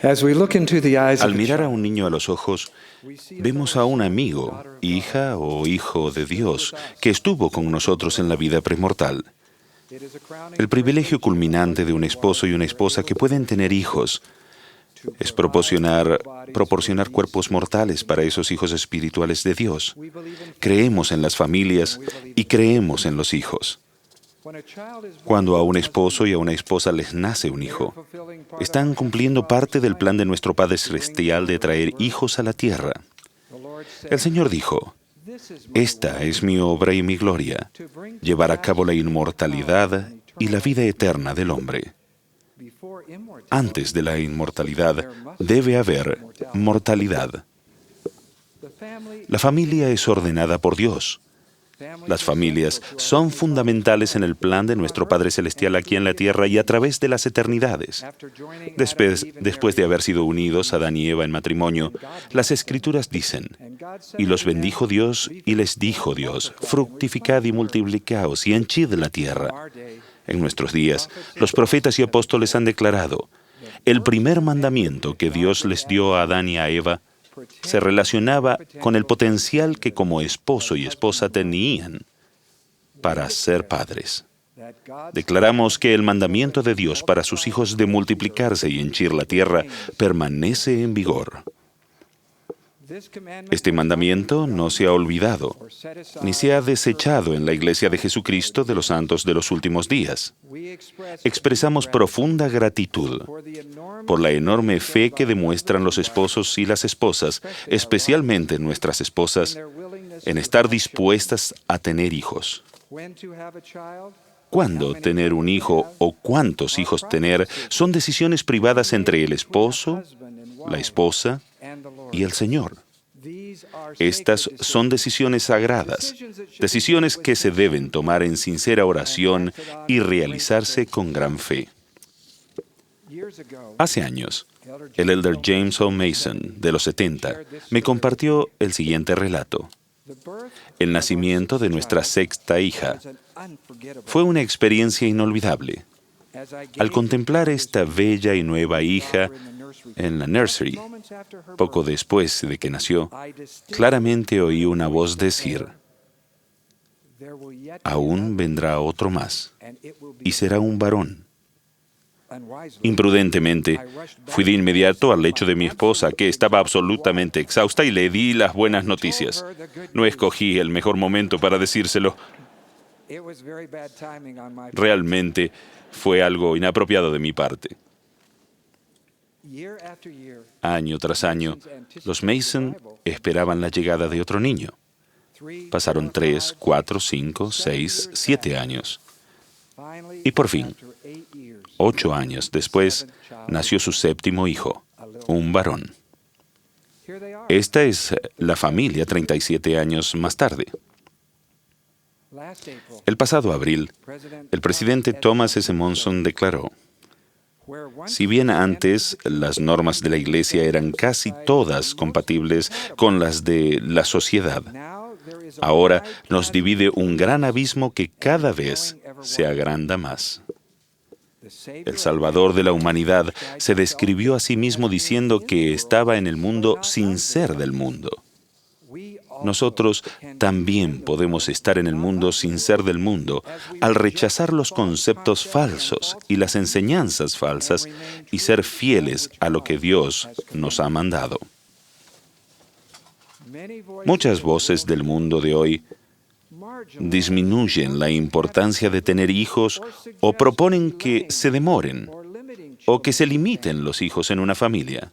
Al mirar a un niño a los ojos, vemos a un amigo, hija o hijo de Dios, que estuvo con nosotros en la vida premortal. El privilegio culminante de un esposo y una esposa que pueden tener hijos es proporcionar cuerpos mortales para esos hijos espirituales de Dios. Creemos en las familias y creemos en los hijos. Cuando a un esposo y a una esposa les nace un hijo, están cumpliendo parte del plan de nuestro Padre Celestial de traer hijos a la tierra. El Señor dijo: «Esta es mi obra y mi gloria, llevar a cabo la inmortalidad y la vida eterna del hombre». Antes de la inmortalidad debe haber mortalidad. La familia es ordenada por Dios. Las familias son fundamentales en el plan de nuestro Padre Celestial aquí en la tierra y a través de las eternidades. Después de haber sido unidos Adán y Eva en matrimonio, las Escrituras dicen: «Y los bendijo Dios y les dijo Dios, fructificad y multiplicaos y henchid la tierra». En nuestros días, los profetas y apóstoles han declarado: el primer mandamiento que Dios les dio a Adán y a Eva se relacionaba con el potencial que como esposo y esposa tenían para ser padres. Declaramos que el mandamiento de Dios para sus hijos de multiplicarse y henchir la tierra permanece en vigor. Este mandamiento no se ha olvidado, ni se ha desechado en la Iglesia de Jesucristo de los Santos de los Últimos Días. Expresamos profunda gratitud por la enorme fe que demuestran los esposos y las esposas, especialmente nuestras esposas, en estar dispuestas a tener hijos. Cuándo tener un hijo o cuántos hijos tener son decisiones privadas entre el esposo, la esposa y el Señor. Estas son decisiones sagradas, decisiones que se deben tomar en sincera oración y realizarse con gran fe. Hace años, el elder James O. Mason, de los 70, me compartió el siguiente relato. El nacimiento de nuestra sexta hija fue una experiencia inolvidable. Al contemplar esta bella y nueva hija en la nursery, poco después de que nació, claramente oí una voz decir: «Aún vendrá otro más, y será un varón». Imprudentemente, fui de inmediato al lecho de mi esposa, que estaba absolutamente exhausta, y le di las buenas noticias. No escogí el mejor momento para decírselo. Realmente fue algo inapropiado de mi parte. Año tras año, los Mason esperaban la llegada de otro niño. Pasaron 3, 4, 5, 6, 7 años. Y por fin, 8 años después, nació su séptimo hijo, un varón. Esta es la familia 37 años más tarde. El pasado abril, el presidente Thomas S. Monson declaró: «Si bien antes las normas de la Iglesia eran casi todas compatibles con las de la sociedad, ahora nos divide un gran abismo que cada vez se agranda más». El Salvador de la humanidad se describió a sí mismo diciendo que estaba en el mundo sin ser del mundo. Nosotros también podemos estar en el mundo sin ser del mundo al rechazar los conceptos falsos y las enseñanzas falsas y ser fieles a lo que Dios nos ha mandado. Muchas voces del mundo de hoy disminuyen la importancia de tener hijos o proponen que se demoren o que se limiten los hijos en una familia.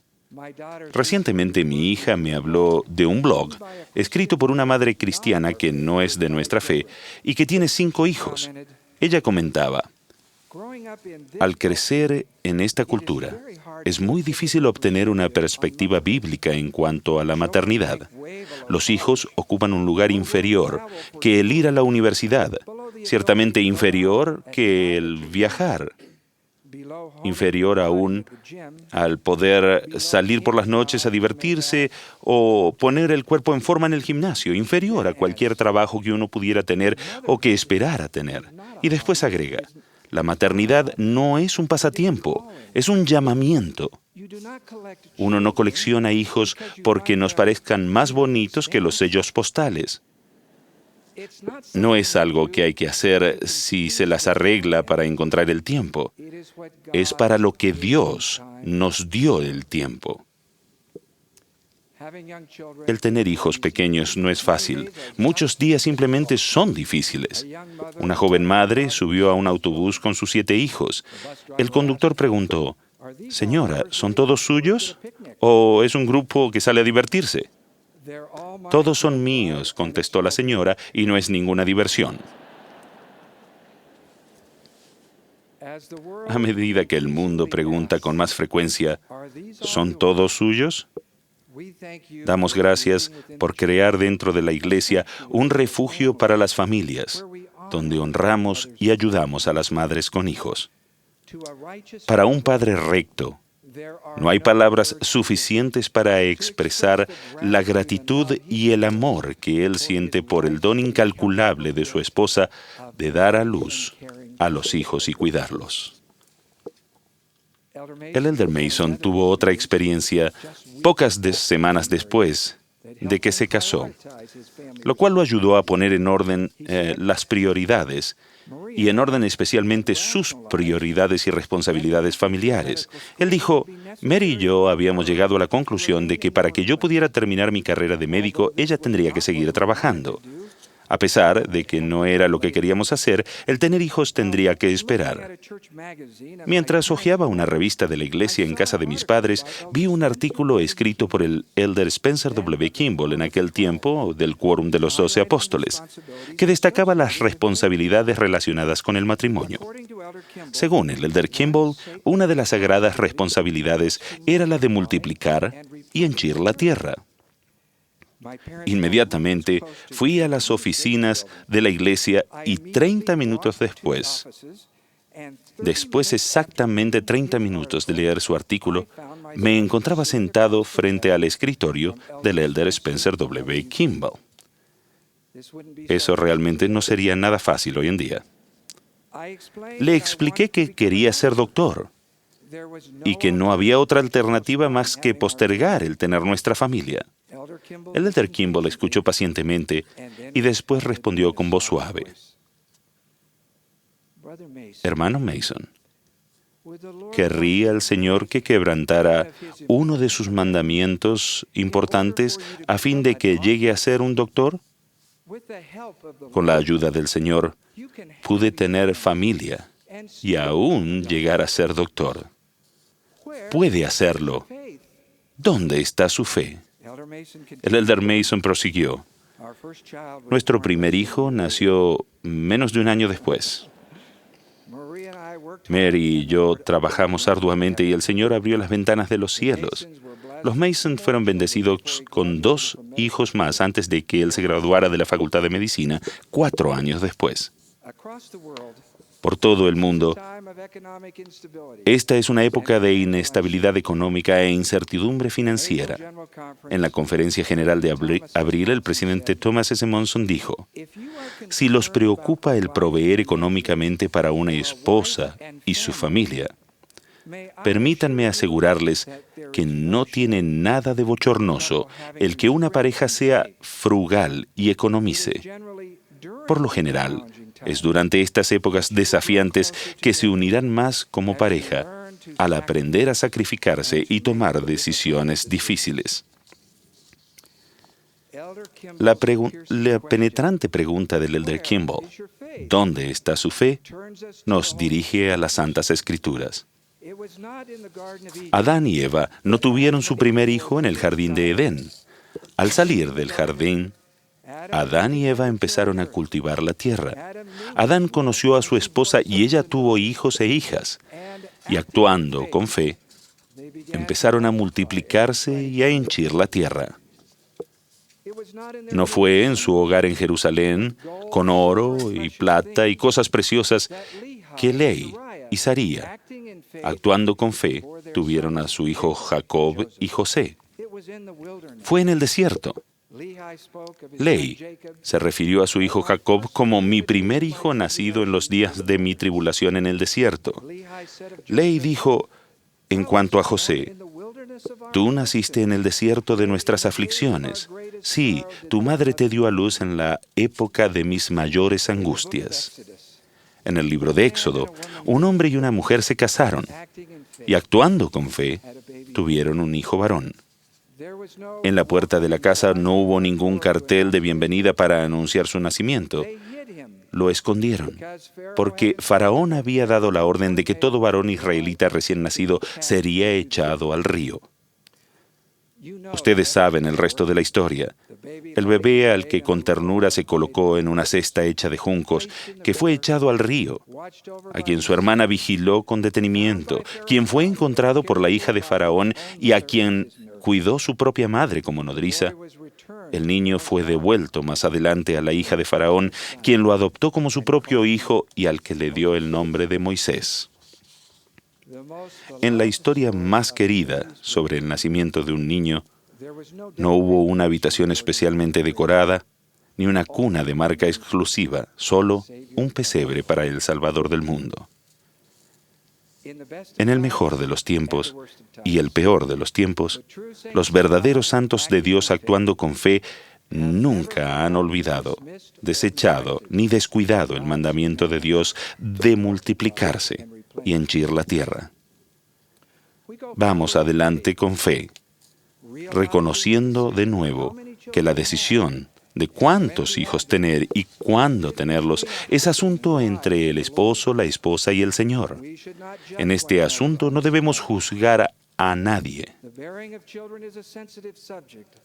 Recientemente mi hija me habló de un blog escrito por una madre cristiana que no es de nuestra fe y que tiene 5 hijos. Ella comentaba: «Al crecer en esta cultura, es muy difícil obtener una perspectiva bíblica en cuanto a la maternidad. Los hijos ocupan un lugar inferior que el ir a la universidad, ciertamente inferior que el viajar, inferior aún al poder salir por las noches a divertirse o poner el cuerpo en forma en el gimnasio, inferior a cualquier trabajo que uno pudiera tener o que esperara tener». Y después agrega: «La maternidad no es un pasatiempo, es un llamamiento. Uno no colecciona hijos porque nos parezcan más bonitos que los sellos postales. No es algo que hay que hacer si se las arregla para encontrar el tiempo. Es para lo que Dios nos dio el tiempo. El tener hijos pequeños no es fácil. Muchos días simplemente son difíciles. Una joven madre subió a un autobús con sus 7 hijos. El conductor preguntó: «Señora, ¿son todos suyos? ¿O es un grupo que sale a divertirse?» «Todos son míos», contestó la señora, «y no es ninguna diversión». A medida que el mundo pregunta con más frecuencia, ¿son todos suyos?, damos gracias por crear dentro de la Iglesia un refugio para las familias, donde honramos y ayudamos a las madres con hijos. Para un padre recto, no hay palabras suficientes para expresar la gratitud y el amor que él siente por el don incalculable de su esposa de dar a luz a los hijos y cuidarlos. El elder Mason tuvo otra experiencia pocas semanas después de que se casó, lo cual lo ayudó a poner en orden las prioridades, y en orden especialmente sus prioridades y responsabilidades familiares. Él dijo: «Mary y yo habíamos llegado a la conclusión de que para que yo pudiera terminar mi carrera de médico, ella tendría que seguir trabajando. A pesar de que no era lo que queríamos hacer, el tener hijos tendría que esperar». Mientras hojeaba una revista de la iglesia en casa de mis padres, vi un artículo escrito por el elder Spencer W. Kimball en aquel tiempo, del Quórum de los 12 Apóstoles, que destacaba las responsabilidades relacionadas con el matrimonio. Según el elder Kimball, una de las sagradas responsabilidades era la de multiplicar y henchir la tierra. Inmediatamente fui a las oficinas de la iglesia y 30 minutos después exactamente 30 minutos de leer su artículo, me encontraba sentado frente al escritorio del elder Spencer W. Kimball. Eso realmente no sería nada fácil hoy en día. Le expliqué que quería ser doctor y que no había otra alternativa más que postergar el tener nuestra familia. El elder Kimball escuchó pacientemente y después respondió con voz suave: «Hermano Mason, ¿querría el Señor que quebrantara uno de sus mandamientos importantes a fin de que llegue a ser un doctor? Con la ayuda del Señor, pude tener familia y aún llegar a ser doctor. Puede hacerlo. ¿Dónde está su fe?». El elder Mason prosiguió: «Nuestro primer hijo nació menos de un año después. Mary y yo trabajamos arduamente y el Señor abrió las ventanas de los cielos. Los Mason fueron bendecidos con 2 hijos más antes de que él se graduara de la Facultad de Medicina, 4 años después. Por todo el mundo, esta es una época de inestabilidad económica e incertidumbre financiera. En la Conferencia General de abril, el presidente Thomas S. Monson dijo: «Si los preocupa el proveer económicamente para una esposa y su familia, permítanme asegurarles que no tiene nada de bochornoso el que una pareja sea frugal y economice. Por lo general, es durante estas épocas desafiantes que se unirán más como pareja al aprender a sacrificarse y tomar decisiones difíciles». La penetrante pregunta del elder Kimball, ¿dónde está su fe?, nos dirige a las Santas Escrituras. Adán y Eva no tuvieron su primer hijo en el jardín de Edén. Al salir del jardín, Adán y Eva empezaron a cultivar la tierra. Adán conoció a su esposa y ella tuvo hijos e hijas. Y actuando con fe, empezaron a multiplicarse y a henchir la tierra. No fue en su hogar en Jerusalén, con oro y plata y cosas preciosas, que Lehi y Saría, actuando con fe, tuvieron a su hijo Jacob y José. Fue en el desierto. Lehi se refirió a su hijo Jacob como mi primer hijo nacido en los días de mi tribulación en el desierto. Lehi dijo, en cuanto a José, Tú naciste en el desierto de nuestras aflicciones. Sí, tu madre te dio a luz en la época de mis mayores angustias. En el libro de Éxodo, un hombre y una mujer se casaron y, actuando con fe, tuvieron un hijo varón. En la puerta de la casa no hubo ningún cartel de bienvenida para anunciar su nacimiento. Lo escondieron, porque Faraón había dado la orden de que todo varón israelita recién nacido sería echado al río. Ustedes saben el resto de la historia. El bebé al que con ternura se colocó en una cesta hecha de juncos, que fue echado al río, a quien su hermana vigiló con detenimiento, quien fue encontrado por la hija de Faraón y a quien cuidó su propia madre como nodriza. El niño fue devuelto más adelante a la hija de Faraón, quien lo adoptó como su propio hijo y al que le dio el nombre de Moisés. En la historia más querida sobre el nacimiento de un niño, no hubo una habitación especialmente decorada, ni una cuna de marca exclusiva, solo un pesebre para el Salvador del mundo. En el mejor de los tiempos y el peor de los tiempos, los verdaderos santos de Dios actuando con fe nunca han olvidado, desechado ni descuidado el mandamiento de Dios de multiplicarse y henchir la tierra. Vamos adelante con fe, reconociendo de nuevo que la decisión de cuántos hijos tener y cuándo tenerlos es asunto entre el esposo, la esposa y el Señor. En este asunto no debemos juzgar a nadie.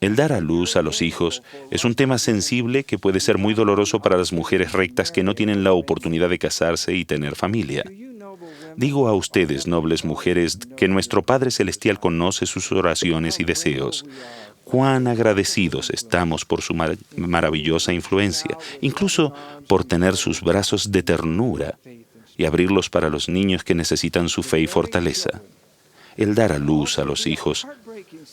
El dar a luz a los hijos es un tema sensible que puede ser muy doloroso para las mujeres rectas que no tienen la oportunidad de casarse y tener familia. Digo a ustedes, nobles mujeres, que nuestro Padre Celestial conoce sus oraciones y deseos. Cuán agradecidos estamos por su maravillosa influencia, incluso por tener sus brazos de ternura y abrirlos para los niños que necesitan su fe y fortaleza. El dar a luz a los hijos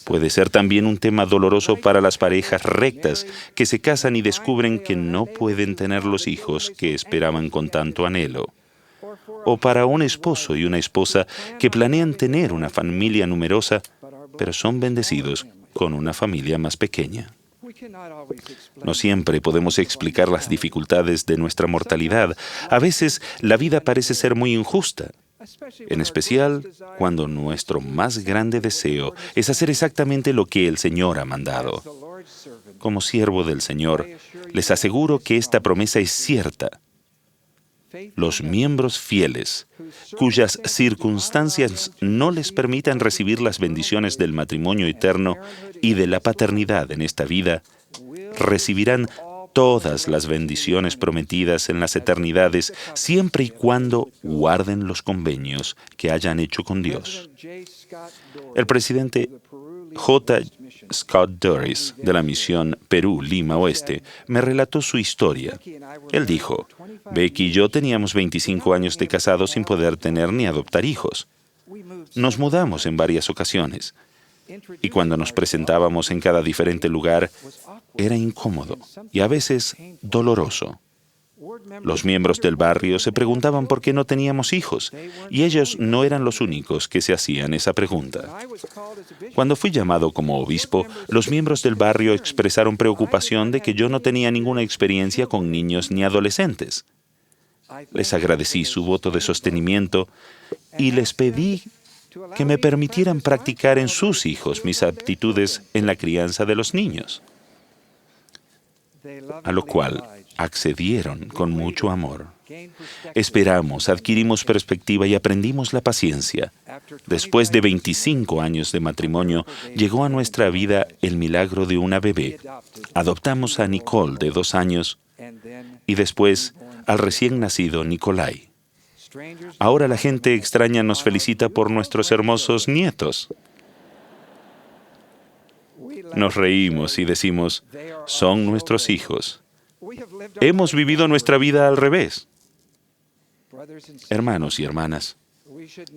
puede ser también un tema doloroso para las parejas rectas que se casan y descubren que no pueden tener los hijos que esperaban con tanto anhelo. O para un esposo y una esposa que planean tener una familia numerosa, pero son bendecidos con una familia más pequeña. No siempre podemos explicar las dificultades de nuestra mortalidad. A veces la vida parece ser muy injusta, en especial cuando nuestro más grande deseo es hacer exactamente lo que el Señor ha mandado. Como siervo del Señor, les aseguro que esta promesa es cierta. Los miembros fieles, cuyas circunstancias no les permitan recibir las bendiciones del matrimonio eterno y de la paternidad en esta vida, recibirán todas las bendiciones prometidas en las eternidades, siempre y cuando guarden los convenios que hayan hecho con Dios. El presidente J. Scott Doris, de la misión Perú-Lima Oeste, me relató su historia. Él dijo, Becky y yo teníamos 25 años de casados sin poder tener ni adoptar hijos. Nos mudamos en varias ocasiones, y cuando nos presentábamos en cada diferente lugar, era incómodo y a veces doloroso. Los miembros del barrio se preguntaban por qué no teníamos hijos, y ellos no eran los únicos que se hacían esa pregunta. Cuando fui llamado como obispo, los miembros del barrio expresaron preocupación de que yo no tenía ninguna experiencia con niños ni adolescentes. Les agradecí su voto de sostenimiento y les pedí que me permitieran practicar en sus hijos mis aptitudes en la crianza de los niños, a lo cual accedieron con mucho amor. Esperamos, adquirimos perspectiva y aprendimos la paciencia. Después de 25 años de matrimonio, llegó a nuestra vida el milagro de una bebé. Adoptamos a Nicole, de 2 años, y después al recién nacido Nikolai. Ahora la gente extraña nos felicita por nuestros hermosos nietos. Nos reímos y decimos, son nuestros hijos. Hemos vivido nuestra vida al revés. Hermanos y hermanas,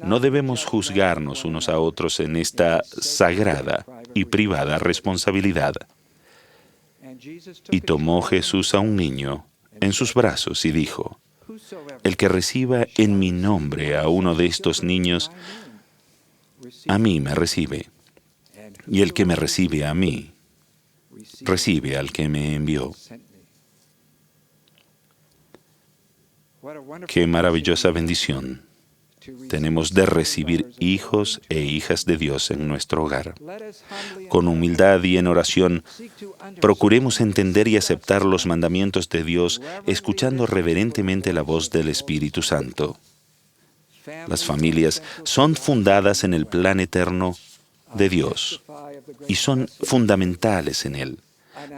no debemos juzgarnos unos a otros en esta sagrada y privada responsabilidad. Y tomó Jesús a un niño en sus brazos y dijo, el que reciba en mi nombre a uno de estos niños, a mí me recibe. Y el que me recibe a mí, recibe al que me envió. Qué maravillosa bendición tenemos de recibir hijos e hijas de Dios en nuestro hogar. Con humildad y en oración, procuremos entender y aceptar los mandamientos de Dios, escuchando reverentemente la voz del Espíritu Santo. Las familias son fundadas en el plan eterno de Dios y son fundamentales en Él.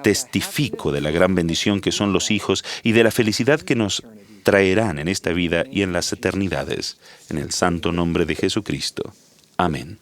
Testifico de la gran bendición que son los hijos y de la felicidad que nos traerán en esta vida y en las eternidades. En el santo nombre de Jesucristo. Amén.